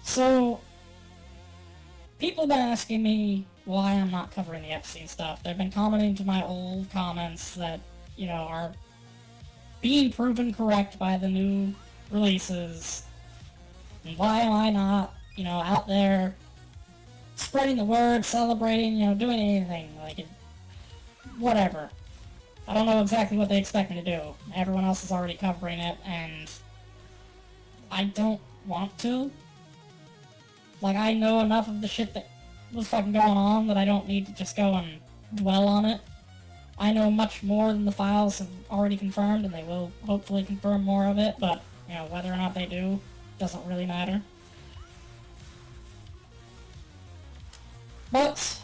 So, people have been asking me why I'm not covering the Epstein stuff. They've been commenting to my old comments that, are being proven correct by the new releases. And why am I not, out there spreading the word, celebrating, doing anything? Like, whatever. I don't know exactly what they expect me to do. Everyone else is already covering it, and I don't want to. Like, I know enough of the shit that was fucking going on that I don't need to just go and dwell on it. I know much more than the files have already confirmed, and they will hopefully confirm more of it, but, whether or not they do doesn't really matter. But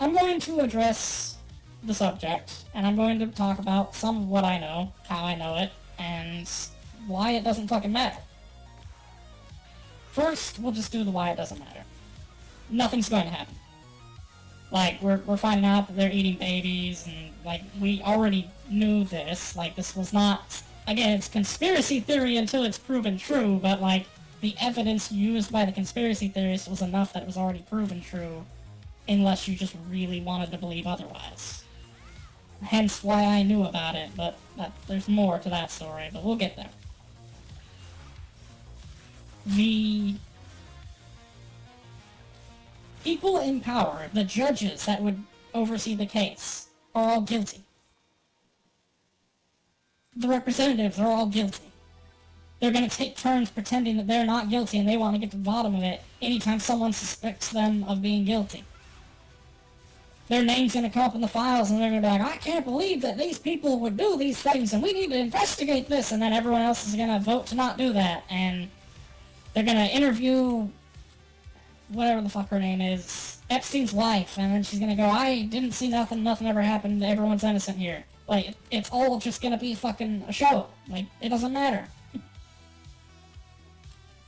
I'm going to address the subject, and I'm going to talk about some of what I know, how I know it, and why it doesn't fucking matter. First, we'll just do the why it doesn't matter. Nothing's going to happen. Like, we're finding out that they're eating babies, and, like, we already knew this. Like, this was not... Again, it's conspiracy theory until it's proven true, but, like, the evidence used by the conspiracy theorists was enough that it was already proven true, unless you just really wanted to believe otherwise. Hence why I knew about it, but there's more to that story, but we'll get there. The people in power, the judges that would oversee the case, are all guilty. The representatives are all guilty. They're going to take turns pretending that they're not guilty and they want to get to the bottom of it anytime someone suspects them of being guilty. Their name's going to come up in the files and they're going to be like, I can't believe that these people would do these things and we need to investigate this, and then everyone else is going to vote to not do that, and they're going to interview whatever the fuck her name is, Epstein's wife, and then she's going to go, I didn't see nothing ever happened, everyone's innocent here. Like, it's all just going to be fucking a show. Like, it doesn't matter.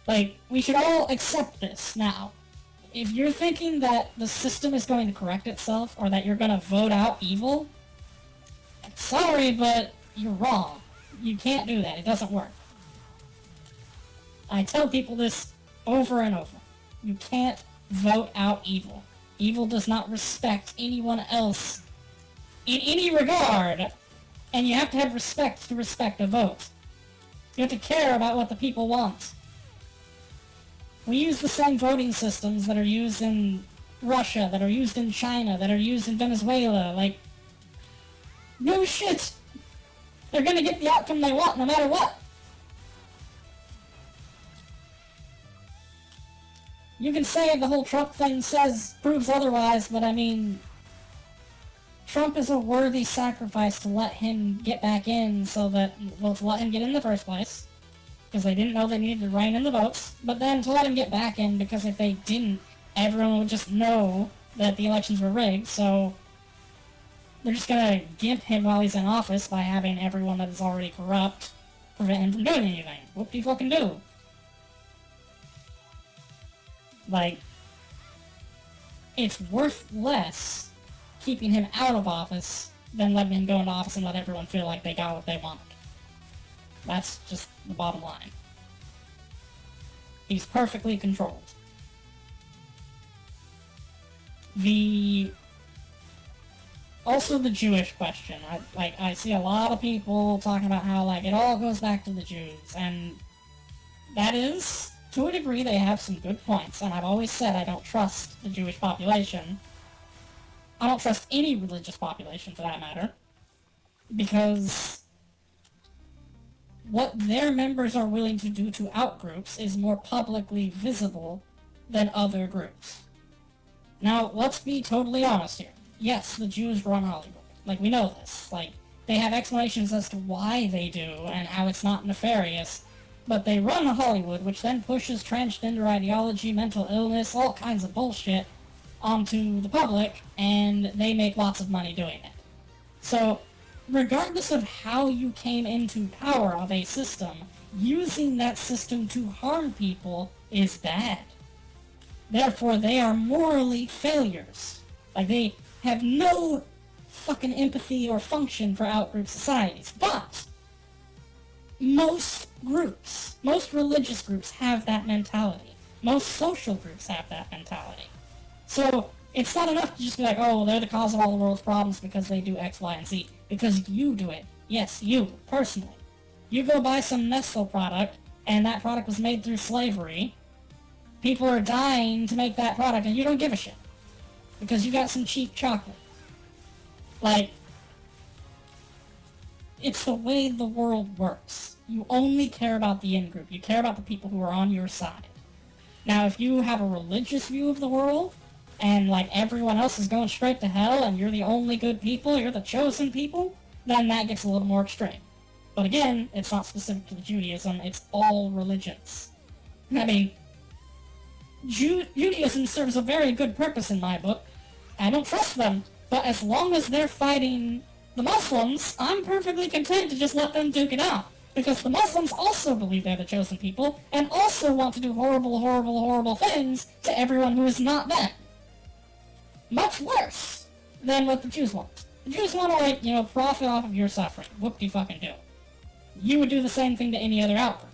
Like, we should all accept this now. If you're thinking that the system is going to correct itself, or that you're going to vote out evil, sorry, but you're wrong. You can't do that. It doesn't work. I tell people this over and over. You can't vote out evil. Evil does not respect anyone else in any regard, and you have to have respect to respect a vote. You have to care about what the people want. We use the same voting systems that are used in Russia, that are used in China, that are used in Venezuela. Like, no shit! They're gonna get the outcome they want no matter what! You can say the whole Trump thing proves otherwise, but I mean, Trump is a worthy sacrifice to let him get back in to let him get in the first place, because they didn't know they needed to rein in the votes, but then to let him get back in, because if they didn't, everyone would just know that the elections were rigged, so they're just gonna gimp him while he's in office by having everyone that is already corrupt prevent him from doing anything. Whoop-de-fucking-do. Like, it's worth less keeping him out of office than letting him go into office and let everyone feel like they got what they wanted. That's just the bottom line. He's perfectly controlled. Also the Jewish question. I see a lot of people talking about how, like, it all goes back to the Jews, and that is, to a degree, they have some good points, and I've always said I don't trust the Jewish population. I don't trust any religious population, for that matter, because what their members are willing to do to outgroups is more publicly visible than other groups. Now, let's be totally honest here. Yes, the Jews run Hollywood. Like, we know this. Like, they have explanations as to why they do and how it's not nefarious, but they run Hollywood, which then pushes transgender ideology, mental illness, all kinds of bullshit onto the public, and they make lots of money doing it. So, regardless of how you came into power of a system, using that system to harm people is bad. Therefore, they are morally failures. Like, they have no fucking empathy or function for outgroup societies. But most religious groups have that mentality. Most social groups have that mentality. So it's not enough to just be like, oh, they're the cause of all the world's problems because they do X, Y, and Z. Because you do it. Yes, you, personally. You go buy some Nestle product, and that product was made through slavery. People are dying to make that product, and you don't give a shit. Because you got some cheap chocolate. Like, it's the way the world works. You only care about the in-group. You care about the people who are on your side. Now, if you have a religious view of the world, and, like, everyone else is going straight to hell, and you're the only good people, you're the chosen people, then that gets a little more extreme. But again, it's not specific to Judaism, it's all religions. I mean, Judaism serves a very good purpose in my book. I don't trust them, but as long as they're fighting the Muslims, I'm perfectly content to just let them duke it out. Because the Muslims also believe they're the chosen people, and also want to do horrible, horrible, horrible things to everyone who is not them. Much worse than what the Jews want. The Jews want to, like, profit off of your suffering. Whoop-de-fucking-do. You would do the same thing to any other outgroup.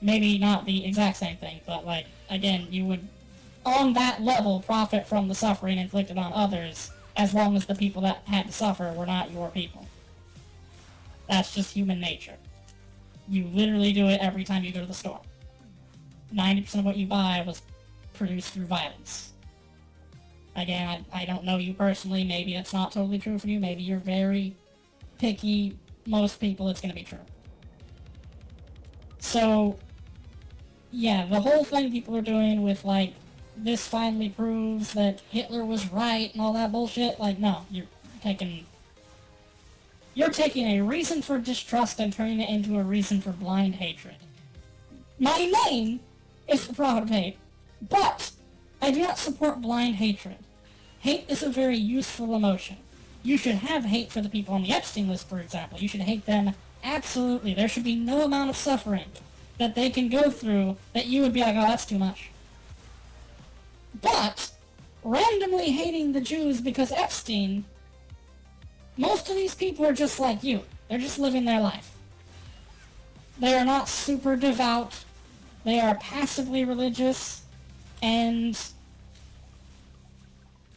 Maybe not the exact same thing, but, like, again, you would, on that level, profit from the suffering inflicted on others, as long as the people that had to suffer were not your people. That's just human nature. You literally do it every time you go to the store. 90% of what you buy was produced through violence. Again, I don't know you personally, maybe it's not totally true for you, maybe you're very picky, most people it's gonna be true. So, yeah, the whole thing people are doing with, like, this finally proves that Hitler was right and all that bullshit, like, no, you're taking a reason for distrust and turning it into a reason for blind hatred. My name is the Prophet of Hate, but I do not support blind hatred. Hate is a very useful emotion. You should have hate for the people on the Epstein list, for example. You should hate them absolutely. There should be no amount of suffering that they can go through that you would be like, oh, that's too much. But randomly hating the Jews because Epstein, most of these people are just like you. They're just living their life. They are not super devout. They are passively religious and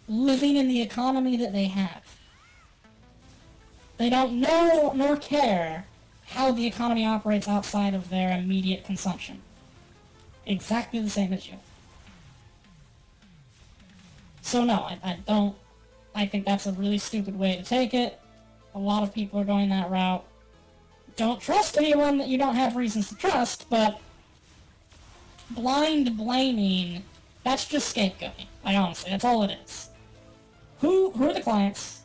living in the economy that they have. They don't know nor care how the economy operates outside of their immediate consumption. Exactly the same as you. So no, I think that's a really stupid way to take it. A lot of people are going that route. Don't trust anyone that you don't have reasons to trust, but blind blaming, that's just scapegoating. Like, honestly, that's all it is. Who are the clients?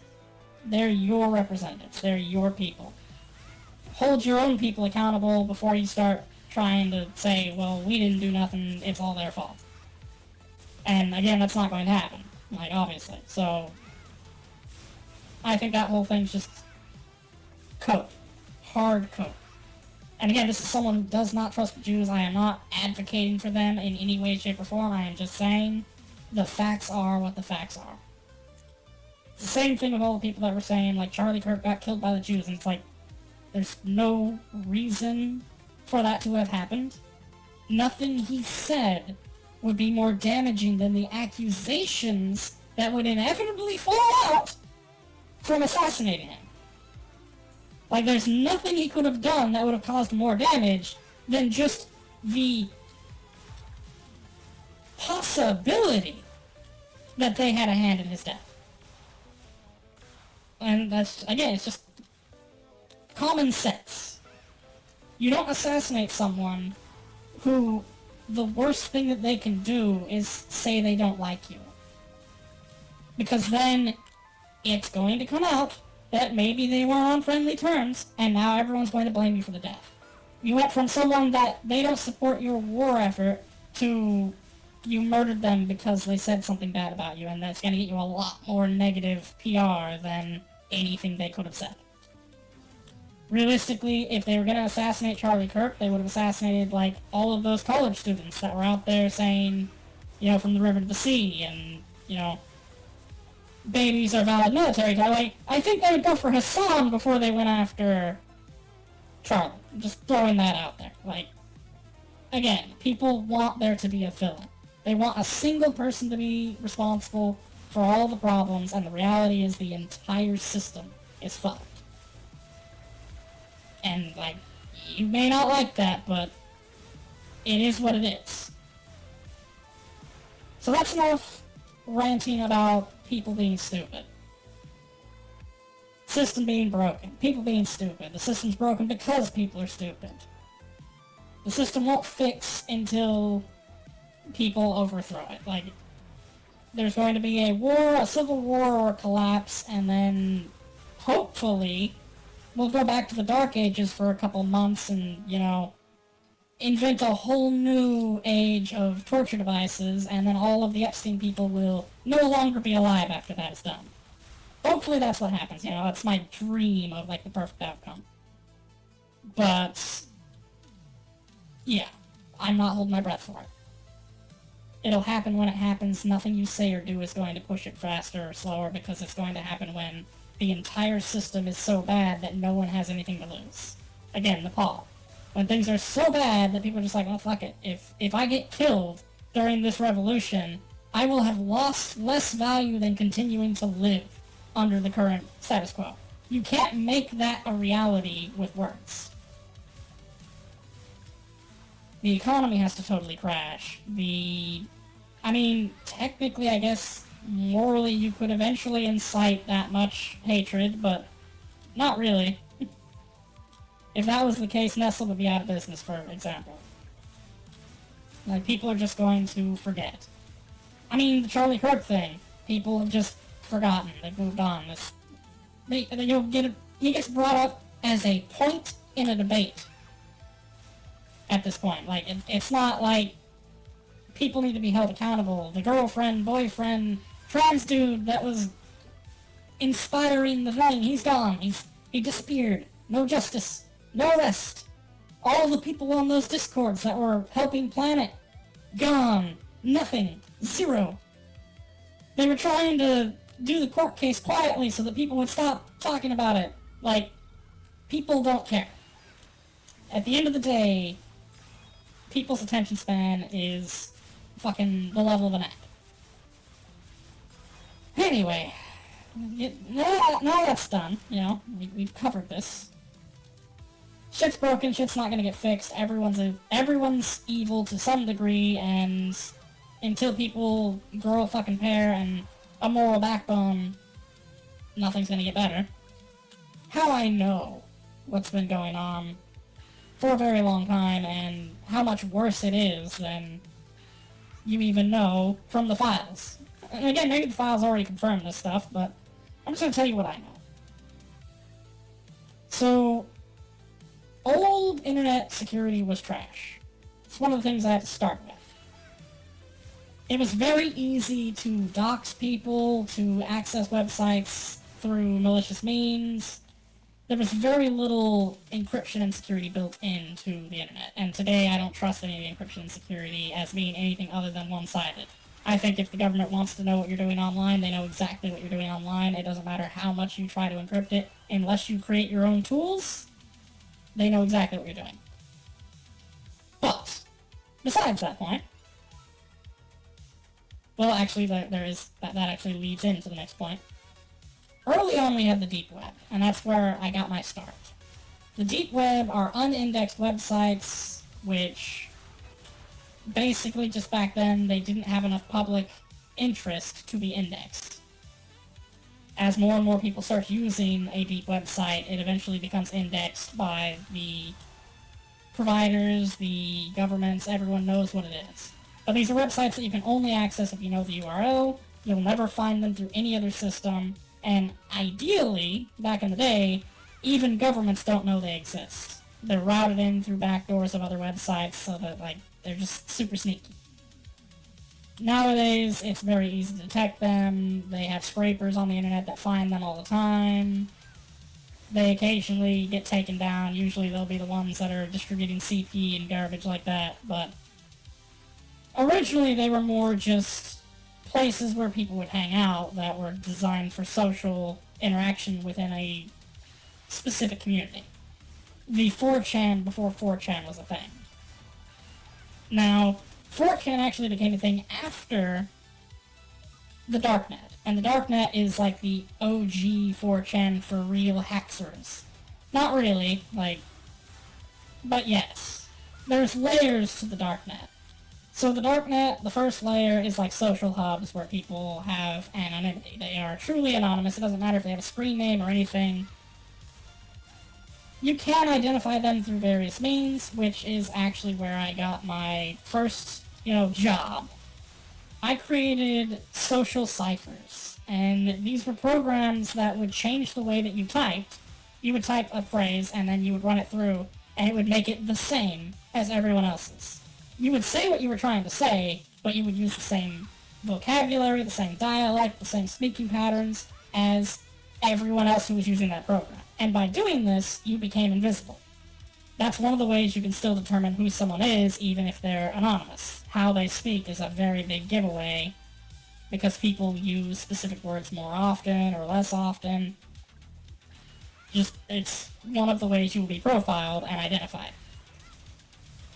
They're your representatives. They're your people. Hold your own people accountable before you start trying to say, well, we didn't do nothing, it's all their fault. And again, that's not going to happen. Like, obviously. So, I think that whole thing's just cope. Hard cope. And again, this is someone who does not trust the Jews. I am not advocating for them in any way, shape, or form. I am just saying the facts are what the facts are. It's the same thing with all the people that were saying, like, Charlie Kirk got killed by the Jews, and it's like, there's no reason for that to have happened. Nothing he said would be more damaging than the accusations that would inevitably fall out from assassinating him. Like, there's nothing he could have done that would have caused more damage than just the possibility that they had a hand in his death. And that's, again, it's just common sense. You don't assassinate someone who the worst thing that they can do is say they don't like you. Because then it's going to come out that maybe they were on friendly terms, and now everyone's going to blame you for the death. You went from someone that they don't support your war effort to you murdered them because they said something bad about you, and that's going to get you a lot more negative PR than anything they could have said. Realistically, if they were going to assassinate Charlie Kirk, they would have assassinated, like, all of those college students that were out there saying, from the river to the sea, and, babies are valid military. Like, I think they would go for Hassan before they went after Charlie. Just throwing that out there. Like, again, people want there to be a villain. They want a single person to be responsible for all the problems, and the reality is the entire system is fucked. And, like, you may not like that, but it is what it is. So that's enough ranting about people being stupid. System being broken. People being stupid. The system's broken because people are stupid. The system won't fix until people overthrow it. Like, there's going to be a war, a civil war, or a collapse, and then, hopefully, we'll go back to the Dark Ages for a couple months and, you know, invent a whole new age of torture devices, and then all of the Epstein people will no longer be alive after that is done. Hopefully that's what happens, you know, that's my dream of, like, the perfect outcome. But, yeah, I'm not holding my breath for it. It'll happen when it happens. Nothing you say or do is going to push it faster or slower, because it's going to happen when the entire system is so bad that no one has anything to lose. Again, Nepal. When things are so bad that people are just like, well, fuck it. If I get killed during this revolution, I will have lost less value than continuing to live under the current status quo. You can't make that a reality with words. The economy has to totally crash. Technically, I guess, morally, you could eventually incite that much hatred, but not really. If that was the case, Nestle would be out of business, for example. Like, people are just going to forget. I mean, the Charlie Kirk thing. People have just forgotten. They've moved on. He gets brought up as a point in a debate at this point. Like, it's not like people need to be held accountable. The girlfriend, boyfriend, trans dude that was inspiring the thing, he's gone. He disappeared. No justice. No arrest. All the people on those discords that were helping Planet, gone. Nothing. Zero. They were trying to do the court case quietly so that people would stop talking about it. Like, people don't care. At the end of the day, people's attention span is fucking the level of an ant. Anyway, now that's done, you know, we've covered this. Shit's broken, shit's not gonna get fixed, everyone's evil to some degree, and until people grow a fucking pair and a moral backbone, nothing's gonna get better. How I know what's been going on for a very long time, and how much worse it is than you even know from the files. And again, maybe the files already confirmed this stuff, but I'm just gonna tell you what I know. So, old internet security was trash. It's one of the things I had to start with. It was very easy to dox people, to access websites through malicious means. There was very little encryption and security built into the internet, and today I don't trust any of the encryption and security as being anything other than one-sided. I think if the government wants to know what you're doing online, they know exactly what you're doing online. It doesn't matter how much you try to encrypt it, unless you create your own tools, they know exactly what you're doing. But, besides that point, well, actually, that actually leads into the next point. Early on, we had the deep web, and that's where I got my start. The deep web are unindexed websites, which basically just back then, they didn't have enough public interest to be indexed. As more and more people start using a deep website, it eventually becomes indexed by the providers, the governments, everyone knows what it is. But these are websites that you can only access if you know the URL, you'll never find them through any other system, and ideally, back in the day, even governments don't know they exist. They're routed in through backdoors of other websites so that, like, they're just super sneaky. Nowadays, it's very easy to detect them. They have scrapers on the internet that find them all the time. They occasionally get taken down. Usually they'll be the ones that are distributing CP and garbage like that, but originally they were more just places where people would hang out that were designed for social interaction within a specific community. The 4chan before 4chan was a thing. Now, 4chan actually became a thing after the Darknet. And the Darknet is like the OG 4chan for real hackers. Not really, like, but yes. There's layers to the Darknet. So the Darknet, the first layer is like social hubs where people have anonymity. They are truly anonymous. It doesn't matter if they have a screen name or anything. You can identify them through various means, which is actually where I got my first, job. I created social ciphers, and these were programs that would change the way that you typed. You would type a phrase, and then you would run it through, and it would make it the same as everyone else's. You would say what you were trying to say, but you would use the same vocabulary, the same dialect, the same speaking patterns as everyone else who was using that program. And by doing this, you became invisible. That's one of the ways you can still determine who someone is, even if they're anonymous. How they speak is a very big giveaway, because people use specific words more often or less often. It's one of the ways you will be profiled and identified.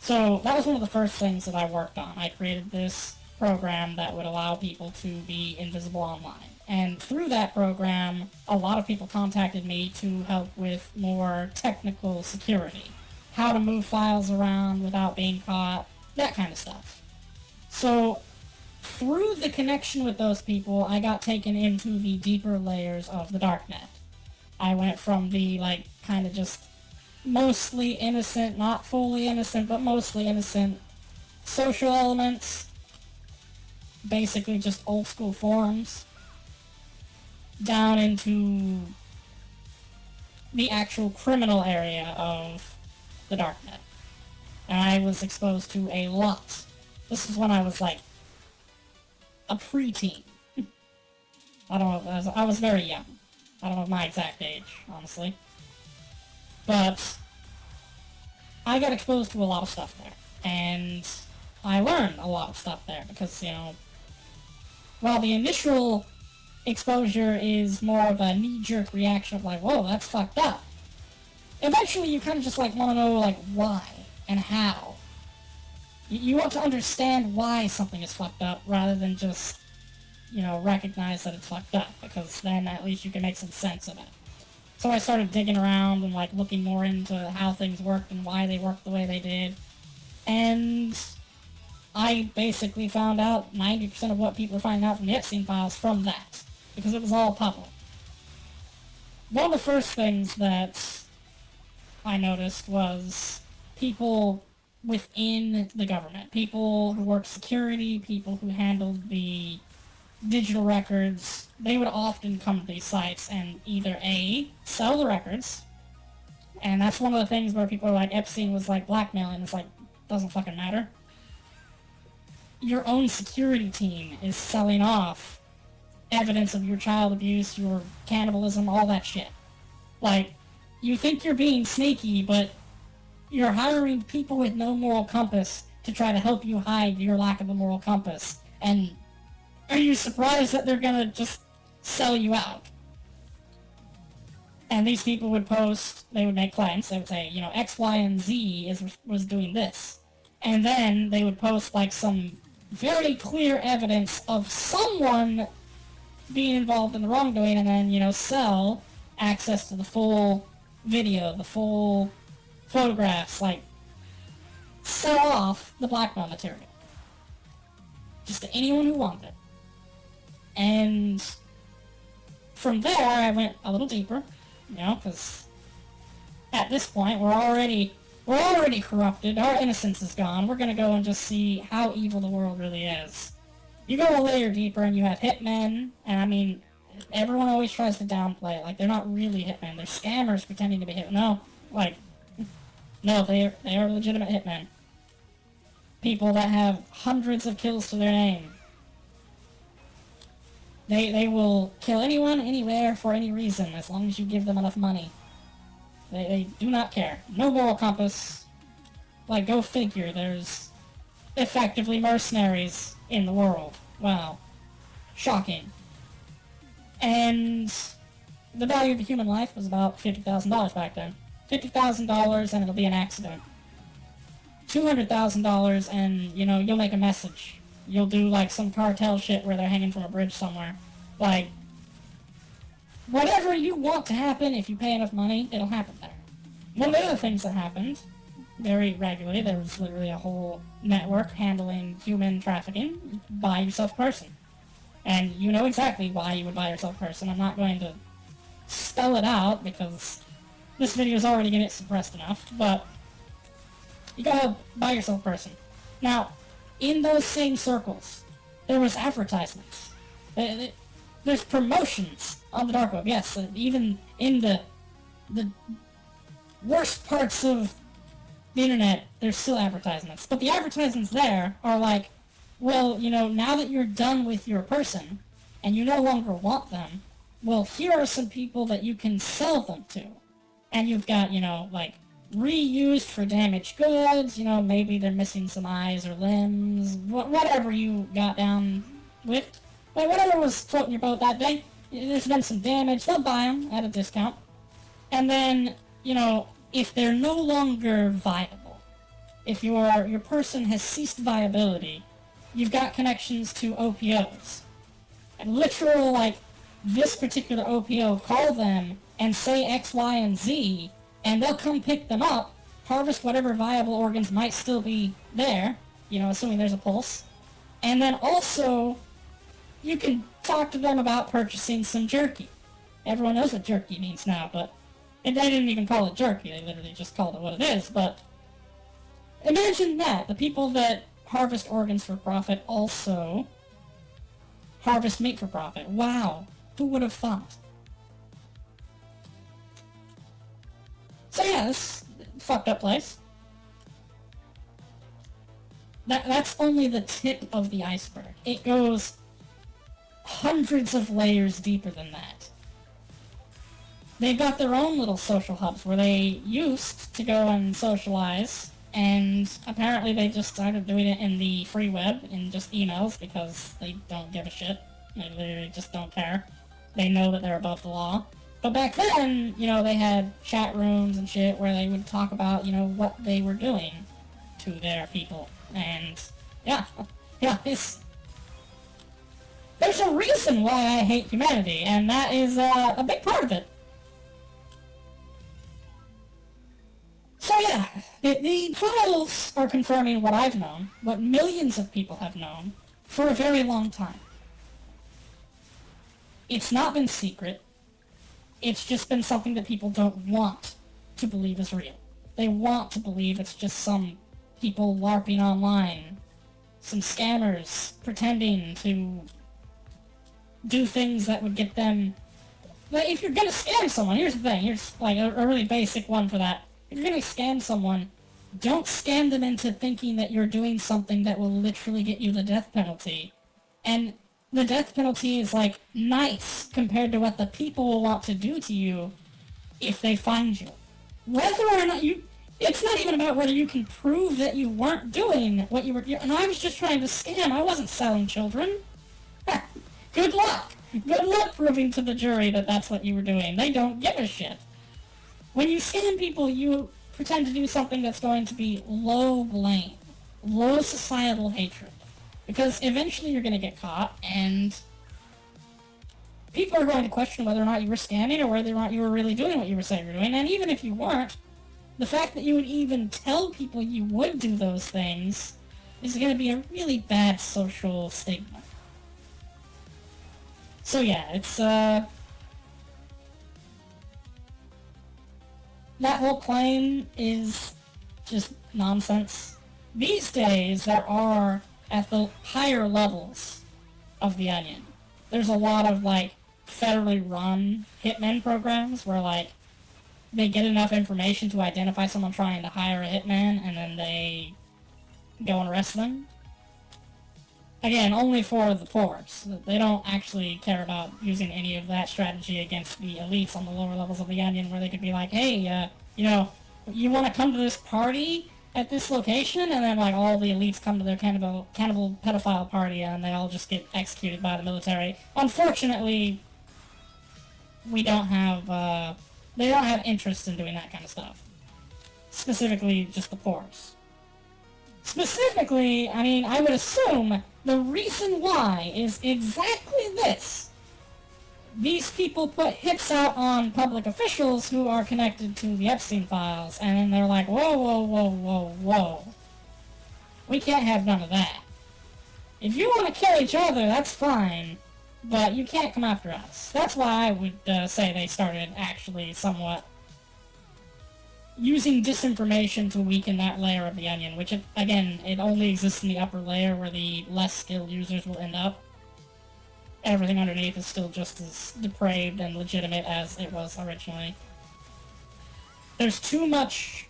So that was one of the first things that I worked on. I created this program that would allow people to be invisible online. And through that program, a lot of people contacted me to help with more technical security. How to move files around without being caught, that kind of stuff. So through the connection with those people, I got taken into the deeper layers of the Darknet. I went from the, kind of just mostly innocent, not fully innocent, but mostly innocent social elements, basically just old school forums, down into the actual criminal area of the Darknet. And I was exposed to a lot. This is when I was like a preteen. I don't know, I was very young. I don't know my exact age, honestly. But I got exposed to a lot of stuff there. And I learned a lot of stuff there because, while the initial exposure is more of a knee-jerk reaction of like, whoa, that's fucked up. Eventually you kind of just want to know why and how. You want to understand why something is fucked up rather than just, recognize that it's fucked up, because then at least you can make some sense of it. So I started digging around and looking more into how things worked and why they worked the way they did. And I basically found out 90% of what people were finding out from the Epstein files from that, because it was all public. One of the first things that I noticed was people within the government, people who worked security, people who handled the digital records. They would often come to these sites and either A, sell the records, and that's one of the things where people are like, Epstein was blackmailing. It's doesn't fucking matter. Your own security team is selling off evidence of your child abuse, your cannibalism, all that shit. You think you're being sneaky, but you're hiring people with no moral compass to try to help you hide your lack of a moral compass. And are you surprised that they're gonna just sell you out? And these people would post, they would make claims, they would say, X, Y, and Z was doing this. And then they would post some very clear evidence of someone being involved in the wrongdoing, and then, sell access to the full video, the full photographs, sell off the blackmail material. Just to anyone who wanted it. And from there, I went a little deeper, because at this point, we're already corrupted, our innocence is gone, we're gonna go and just see how evil the world really is. You go a layer deeper and you have hitmen, and everyone always tries to downplay it, they're not really hitmen, they're scammers pretending to be hitmen. No, they are legitimate hitmen. People that have hundreds of kills to their name. They will kill anyone, anywhere, for any reason, as long as you give them enough money. They do not care. No moral compass. Go figure, there's effectively mercenaries in the world. Wow. Shocking. And the value of a human life was about $50,000 back then. $50,000 and it'll be an accident. $200,000 and, you'll make a message. You'll do, like, some cartel shit where they're hanging from a bridge somewhere. Like, whatever you want to happen, if you pay enough money, it'll happen there. One of the other things that happened very regularly, there was literally a whole network handling human trafficking. Buy yourself a person. And you know exactly why you would buy yourself a person. I'm not going to spell it out because this video is already going to get suppressed enough, but you gotta buy yourself a person. Now, in those same circles, there was advertisements. There's promotions on the dark web, yes, even in the worst parts of the internet, there's still advertisements. But the advertisements there are like, well, now that you're done with your person, and you no longer want them, well, here are some people that you can sell them to. And you've got, like, reused for damaged goods, maybe they're missing some eyes or limbs, whatever you got down with. Like, whatever was floating your boat that day, there's been some damage, they'll buy them at a discount. And then, if they're no longer viable, if your person has ceased viability, you've got connections to OPOs. And literal, like, this particular OPO, call them and say X, Y, and Z, and they'll come pick them up, harvest whatever viable organs might still be there, assuming there's a pulse, and then also, you can talk to them about purchasing some jerky. Everyone knows what jerky means now, but they didn't even call it jerky, they literally just called it what it is, but imagine that, the people that harvest organs for profit also harvest meat for profit. Wow, who would have thought? So yeah, this fucked up place. That's only the tip of the iceberg. It goes hundreds of layers deeper than that. They've got their own little social hubs where they used to go and socialize, and apparently they just started doing it in the free web, in just emails, because they don't give a shit. They literally just don't care. They know that they're above the law. But back then, they had chat rooms and shit where they would talk about, what they were doing to their people. And, yeah, there's a reason why I hate humanity, and that is a big part of it. So yeah, the files are confirming what I've known, what millions of people have known, for a very long time. It's not been secret. It's just been something that people don't want to believe is real. They want to believe it's just some people LARPing online, some scammers pretending to do things that would get them... Like, if you're gonna scam someone, here's the thing, here's like a really basic one for that. If you're gonna scam someone, don't scam them into thinking that you're doing something that will literally get you the death penalty. And the death penalty is, like, nice compared to what the people will want to do to you if they find you. Whether or not you... It's not even about whether you can prove that you weren't doing what you were... And I was just trying to scam. I wasn't selling children. Good luck. Good luck proving to the jury that that's what you were doing. They don't give a shit. When you scam people, you pretend to do something that's going to be low blame, low societal hatred. Because eventually you're going to get caught, and people are going to question whether or not you were scamming or whether or not you were really doing what you were saying you were doing. And even if you weren't, the fact that you would even tell people you would do those things is going to be a really bad social stigma. So yeah, it's, that whole claim is just nonsense. These days, there are, at the higher levels of the Onion, there's a lot of, like, federally run hitman programs where, like, they get enough information to identify someone trying to hire a hitman, and then they go and arrest them. Again, only for the poors. They don't actually care about using any of that strategy against the elites on the lower levels of the Onion, where they could be like, hey, you want to come to this party at this location? And then, like, all the elites come to their cannibal pedophile party, and they all just get executed by the military. Unfortunately, they don't have interest in doing that kind of stuff. Specifically, just the poors. Specifically, I mean, I would assume the reason why is exactly this. These people put hits out on public officials who are connected to the Epstein files, and then they're like, whoa, whoa, whoa, whoa, whoa. We can't have none of that. If you want to kill each other, that's fine, but you can't come after us. That's why I would say they started actually somewhat using disinformation to weaken that layer of the onion, which, again, it only exists in the upper layer where the less skilled users will end up. Everything underneath is still just as depraved and legitimate as it was originally. There's too much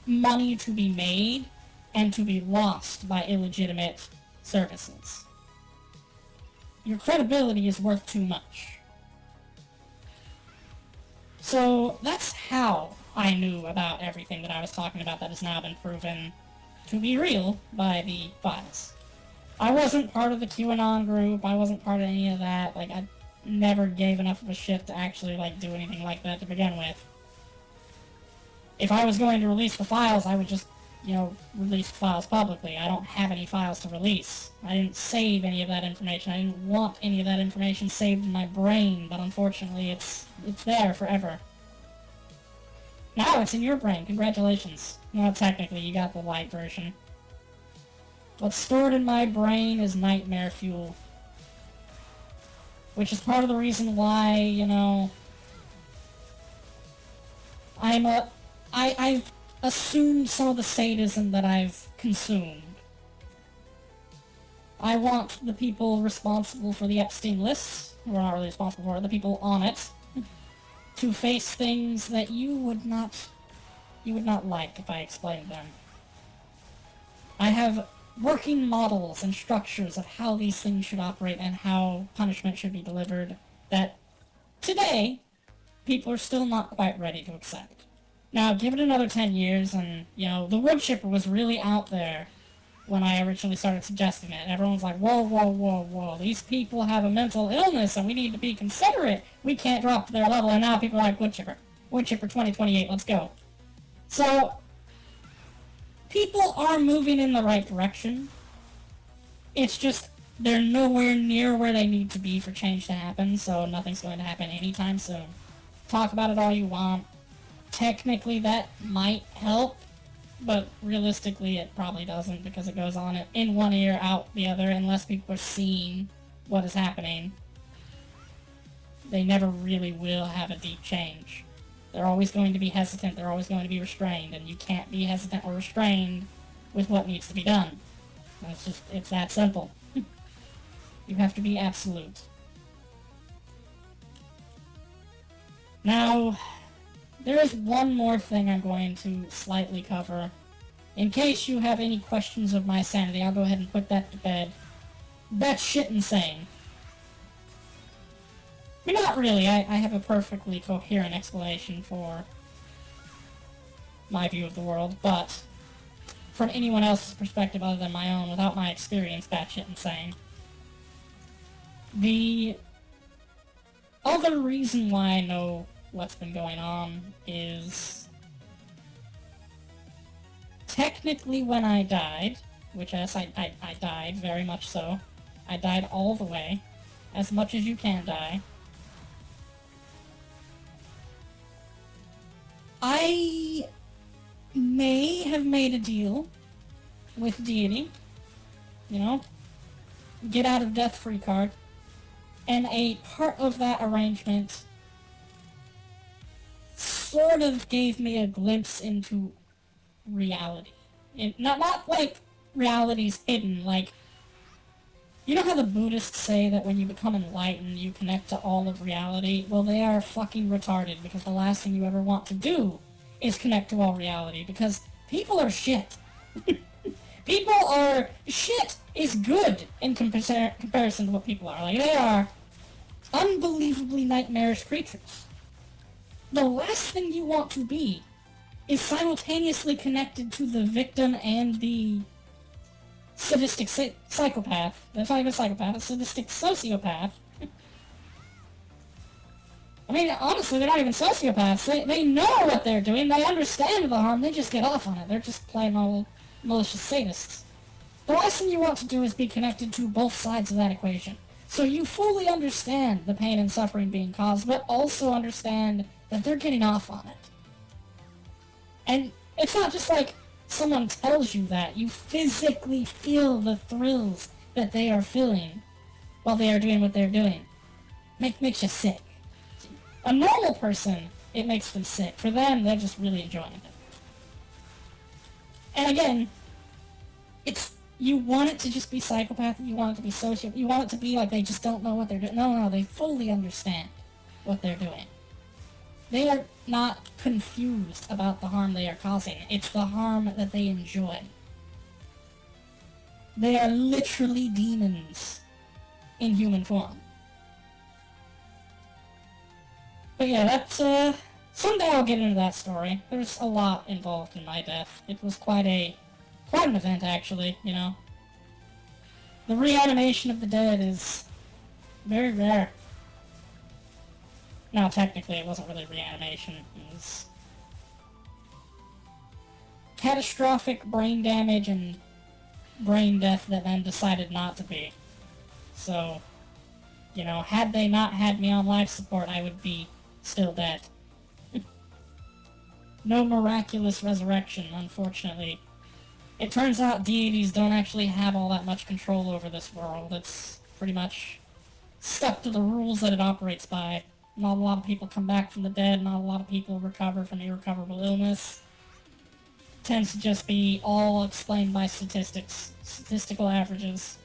money to be made and to be lost by illegitimate services. Your credibility is worth too much. So that's how I knew about everything that I was talking about that has now been proven to be real by the files. I wasn't part of the QAnon group, I wasn't part of any of that, like, I never gave enough of a shit to actually, like, do anything like that to begin with. If I was going to release the files, I would just, you know, release the files publicly. I don't have any files to release. I didn't save any of that information. I didn't want any of that information saved in my brain, but unfortunately it's there forever. Now it's in your brain. Congratulations. Well, technically, you got the light version. What's stored in my brain is nightmare fuel. Which is part of the reason why, you know, I've assumed some of the sadism that I've consumed. I want the people responsible for the Epstein lists, who are not really responsible for it, the people on it, to face things that you would not like if I explained them. I have working models and structures of how these things should operate and how punishment should be delivered that today people are still not quite ready to accept. Now, give it another 10 years and, you know, the wood chipper was really out there when I originally started suggesting it. Everyone's like, whoa, whoa, whoa, whoa, these people have a mental illness and we need to be considerate. We can't drop to their level, and now people are like, wood chipper 2028, let's go. So, people are moving in the right direction. It's just, they're nowhere near where they need to be for change to happen, so nothing's going to happen anytime soon. Talk about it all you want. Technically, that might help, but realistically, it probably doesn't, because it goes on in one ear, out the other, unless people are seeing what is happening. They never really will have a deep change. They're always going to be hesitant, they're always going to be restrained, and you can't be hesitant or restrained with what needs to be done. It's that simple. You have to be absolute. Now, there is one more thing I'm going to slightly cover. In case you have any questions of my sanity, I'll go ahead and put that to bed. That's shit insane. I mean, not really. I have a perfectly coherent explanation for my view of the world, but from anyone else's perspective other than my own, without my experience, batshit insane. The other reason why I know what's been going on is technically when I died, which yes, I died, very much so. I died all the way, as much as you can die. I may have made a deal with deity, you know, get out of death free card, and a part of that arrangement sort of gave me a glimpse into reality. Not like reality's hidden, like, you know how the Buddhists say that when you become enlightened, you connect to all of reality? Well, they are fucking retarded, because the last thing you ever want to do is connect to all reality, because people are shit. People are... Shit is good in comparison to what people are. Like, they are unbelievably nightmarish creatures. The last thing you want to be is simultaneously connected to the victim and the sadistic psychopath. That's not even a psychopath, a sadistic sociopath. I mean, honestly, they're not even sociopaths. They know what they're doing. They understand the harm. They just get off on it. They're just plain old malicious sadists. The last thing you want to do is be connected to both sides of that equation. So you fully understand the pain and suffering being caused, but also understand that they're getting off on it. And it's not just like someone tells you that. You physically feel the thrills that they are feeling while they are doing what they're doing. Makes you sick. A normal person, it makes them sick. For them, they're just really enjoying it. And again, you want it to just be psychopathic, you want it to be social, you want it to be like they just don't know what they're doing. No, they fully understand what they're doing. They are not confused about the harm they are causing. It's the harm that they enjoy. They are literally demons in human form. But yeah, that's, someday I'll get into that story. There's a lot involved in my death. It was quite an event, actually, you know. The reanimation of the dead is very rare. Now, technically, it wasn't really reanimation. It was catastrophic brain damage and brain death that then decided not to be. So, you know, had they not had me on life support, I would be still dead. No miraculous resurrection, unfortunately. It turns out deities don't actually have all that much control over this world. It's pretty much stuck to the rules that it operates by. Not a lot of people come back from the dead, not a lot of people recover from irrecoverable illness. It tends to just be all explained by statistics, statistical averages.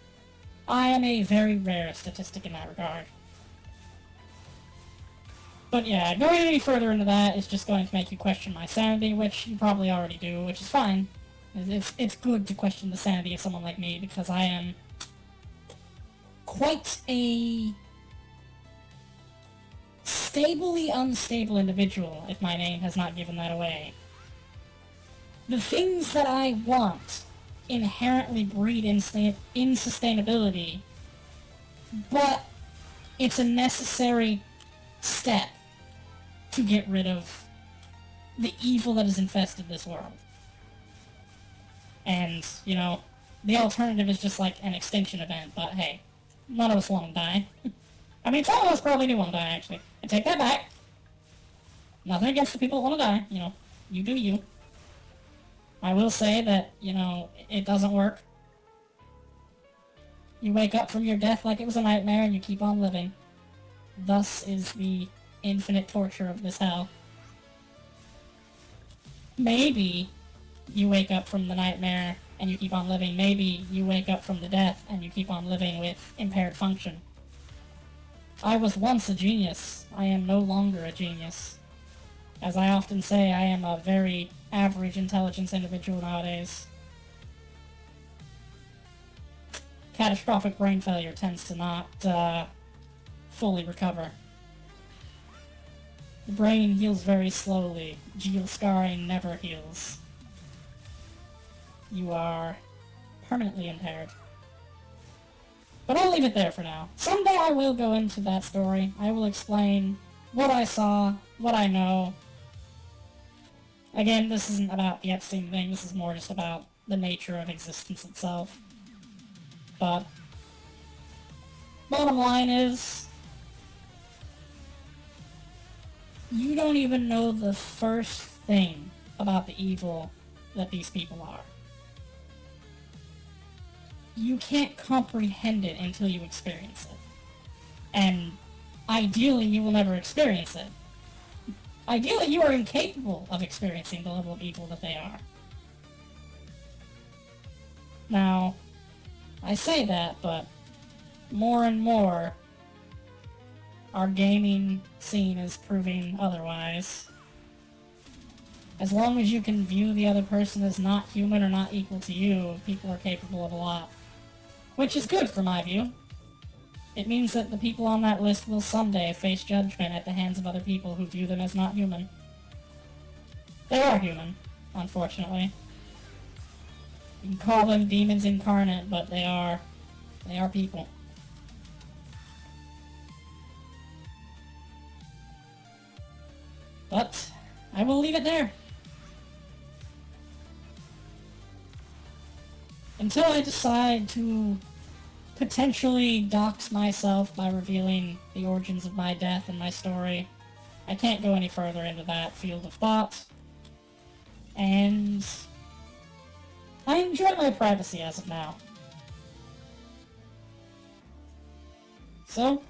I am a very rare statistic in that regard. But yeah, going any further into that is just going to make you question my sanity, which you probably already do, which is fine. It's good to question the sanity of someone like me, because I am quite a stably unstable individual, if my name has not given that away. The things that I want inherently breed insustainability, but it's a necessary step to get rid of the evil that has infested this world. And, you know, the alternative is just like an extinction event, but hey, none of us want to die. I mean, some of us probably do want to die, actually. I take that back. Nothing against the people that want to die, you know, you do you. I will say that, you know, it doesn't work. You wake up from your death like it was a nightmare and you keep on living. Thus is the infinite torture of this hell. Maybe you wake up from the nightmare and you keep on living. Maybe you wake up from the death and you keep on living with impaired function. I was once a genius. I am no longer a genius. As I often say, I am a very average intelligence individual nowadays. Catastrophic brain failure tends to not fully recover. The brain heals very slowly. Geo scarring never heals. You are permanently impaired. But I'll leave it there for now. Someday I will go into that story. I will explain what I saw, what I know. Again, this isn't about the Epstein thing, this is more just about the nature of existence itself. But bottom line is, you don't even know the first thing about the evil that these people are. You can't comprehend it until you experience it. And ideally, you will never experience it. Ideally, you are incapable of experiencing the level of evil that they are. Now, I say that, but more and more, our gaming scene is proving otherwise. As long as you can view the other person as not human or not equal to you, people are capable of a lot. Which is good for my view. It means that the people on that list will someday face judgment at the hands of other people who view them as not human. They are human, unfortunately. You can call them demons incarnate, but they are people. But I will leave it there. until I decide to potentially dox myself by revealing the origins of my death and my story, I can't go any further into that field of thought. And I enjoy my privacy as of now. So,